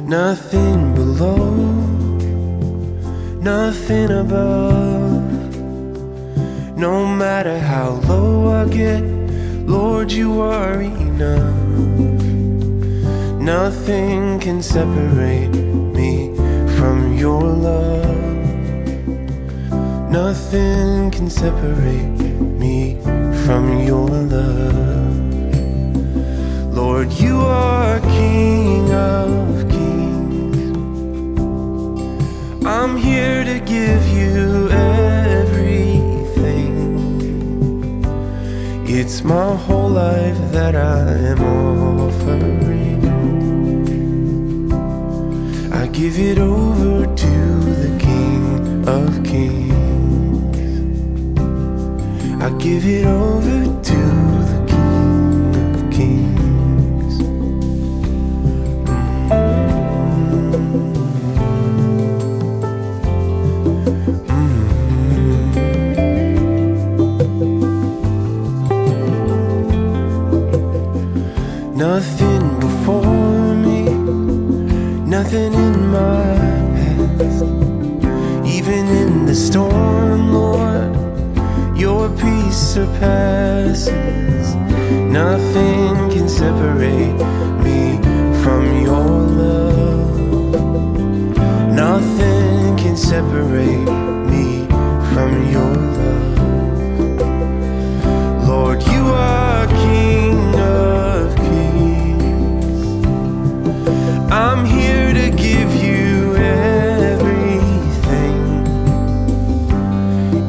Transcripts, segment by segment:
Nothing below, nothing above. No matter how low I get, Lord, you are enough. Nothing can separate me from your love. Nothing can separate me from your love. Lord, you are King of Kings. I'm here to give you everything. It's my whole life that I am offering. I give it over to the King of Kings. I give it over to the King of Kings. Nothing before me, nothing in my past. Even in the storm, Lord, your peace surpasses. Nothing can separate me from your love. Nothing can separate me from your love. Lord, you are King of Kings. I'm here to give you everything.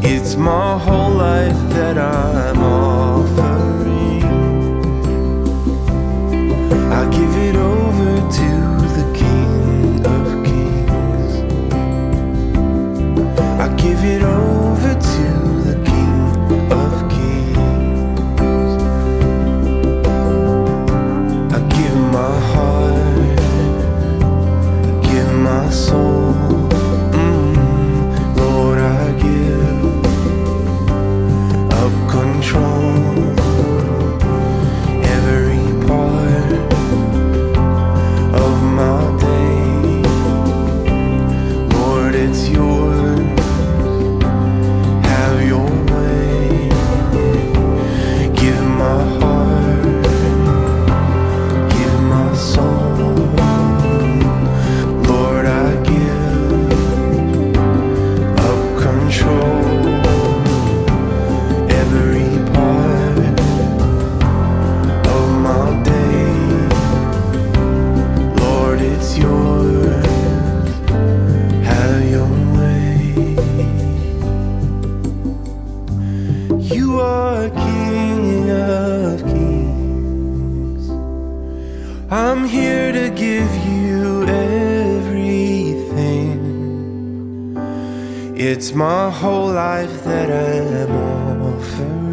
It's my whole life that I'm offering. I give it over to the King of Kings. I give it over to the King of Kings. I give my heart, I give my soul. Lord, I give up control. Every part of my day, Lord, it's yours. Have your way. Give my heart, give my soul. Lord, I give up control. Every part of my day, Lord, it's yours. Have your way. You are King of Kings. I'm here to give you everything. It's my whole life that I am offering.